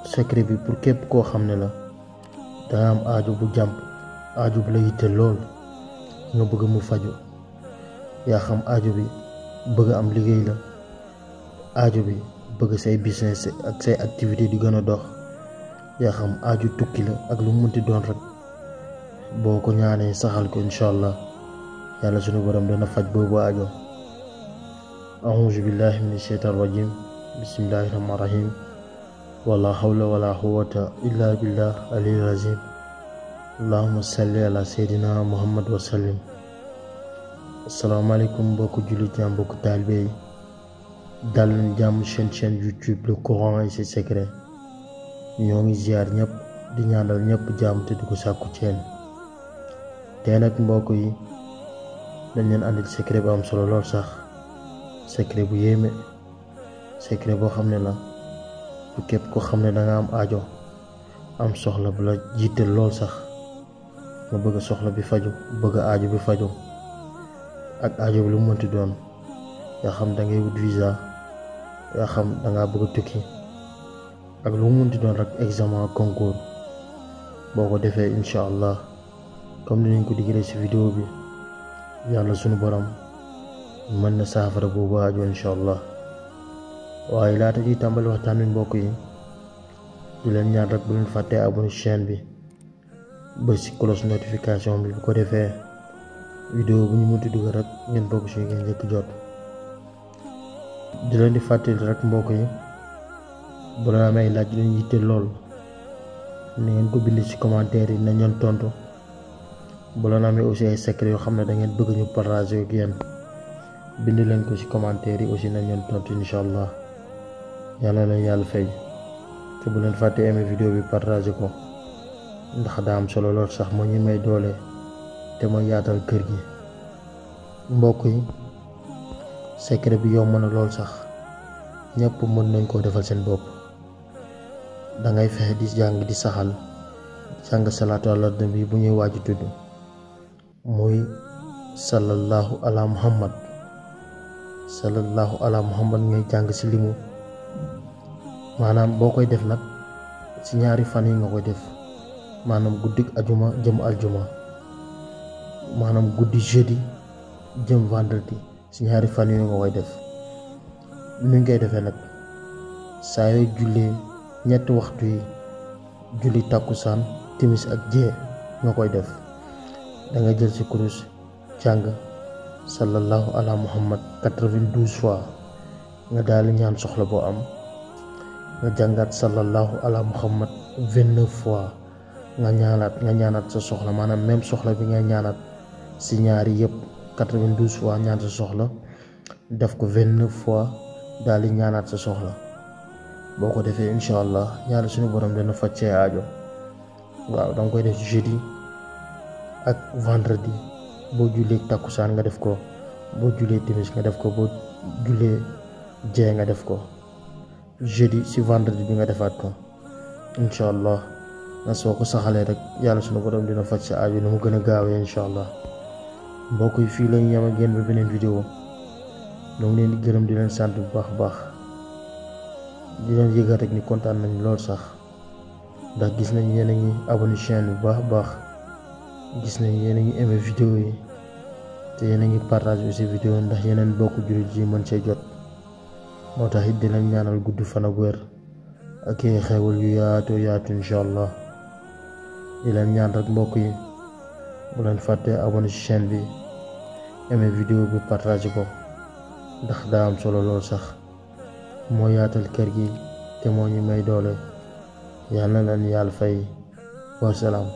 secret bi pour képp koo xam ne la danga am aajo bu jàmp, aajo bu la yitte lool nga bëgg mu faju. yaa xam aajo bi bëgg am liggéey la, aajo bi bëgg say business ak say activité di gën a dox, yaa xam aajo tukki la ak lu mu munti doon rek, boo ko ñaanee saxal ko incha allah yàlla sunu borom dana faj boobu aajo. a'uuzu billahi mina shaytaani rajim, bismillahi rahmaani rahim, wala hawla wala quwwata illa billah aliyil azim. allahumma salli ala seydina muhammad wa sallim. asalaamaaleykum mbokku jullit ñi, mbokku taalibe yi, dal leen jàmm chaîne YouTube le Coran et ses secrets. ñoo ngi ziar ñëpp di ñaanal ñëpp jàmm te di ko sàkku ci yéen. tey nag mbokk yi dañ leen andil secret bu am solo lool sax, secret bu yéeme, secret boo xam ne la bu képp ko xam ne danga am aajo, am soxla bu la jiital lool sax, nga bëgg soxla bi faju, bëgg aajo bi faju ak aajo bi lu mu mënti doon, yaa xam dangay wut visa, yaa xam danga bëgg tukki ak lu mu mënti doon rek, examen concours, boo ko defee incha allah comme ni ñu ko digalee ci vidéo bi, yàlla sunu borom mën na saafara boobu aajo incha allah. waaye laata di tàmbali waxtaan wi mbokk yi, di leen ñaan rek bu leen fàttee abonné chaîne bi ba ci cloche notification bi, bu ko defee vidéo bu ñu mënti dugal rek ngeen bokk ci ngeen njëkk jot. di leen di fàttali rek mbokk yi, bu la amee laaj leen yitte lool na ngeen ko bind ci commentaire yi nañ leen tontu. bu la amee aussi ay secret yoo xam ne da ngeen bëgg ñu partager ak yéen, bind leen ko ci commentaire yi aussi nañ leen tontu incha allah. yàlla leen yàlla fay. te bu leen fàtte aimer vidéo bi, partager ko ndax daa am solo lool sax, moo ñu may doole te mooy yaatal kër gi. mbokk yi secret bi yomb na lool sax, ñëpp mën nañ koo defal seen bopp. dangay fexe di jàng di saxal jàng salaatu ala nabi bu ñuy waaju tudd, muy sallallahu ala muhammad, sallallahu ala muhammad ngay jàng ci limu. maanaam boo koy def nag ci ñaari fan yi nga koy def, maanaam guddik ajuma jëm aljuma, maanaam guddi jeudi jëm vendredi, ci ñaari fan yi nga koy def. nu ngay defee nag, saa yooy jullee ñetti waxtu yi, julli takkusaan, timis ak jee nga koy def. danga jël ci kurus jàng sallallahu ala muhammad 92 fois, nga daal di ñaan soxla boo am, nga jàngaat sallallahu ala muhammad 29 fois, nga ñaanaat sa soxla, maanaam même soxla bi ngay ñaanaat ci ñaari yëpp 92 fois ñaan sa soxla, def ko 29 fois daal di ñaanaat sa soxla. boo ko defee incha allah yàlla suñu borom dana faj say aajo. waaw danga koy def jeudi ak vendredi, boo jullee takkusaan nga def ko, boo jullee timis nga def ko, boo jullee jee nga def ko. jeudi ci vendredi bi nga defaat ko incha allah. nga soo ko saxalee rek yàlla suñu borom dina faj sa aajo ni mu gën a gaawee incha allah. mbokk yi fii lañu yem ak yéen ba beneen vidéo. ñoo ngi leen di gërëm di leen sant bu baax a baax, di leen yëgal rek ni kontaan nañ lool sax, ndax gis nañ yéen a ngi abonné chaîne bu baax a baax, gis nañ yéen a ngi aimé vidéo yi, te yéen a ngi partage aussi vidéo ndax yeneen bokk jullit yi mën see jot. moo tax it di leen ñaanal gudd fan ak wér ak xewal yu yaatu yaatu incha allah. di leen ñaan rek mbokk yi, bu leen fàtte abonné ci chaîne bi, aimé vidéo bi, partage ko ndax daa am solo lool sax, moo yaatal kër gi te moo ñu may doole. yàlla na leen yàlla fay. wasalaam.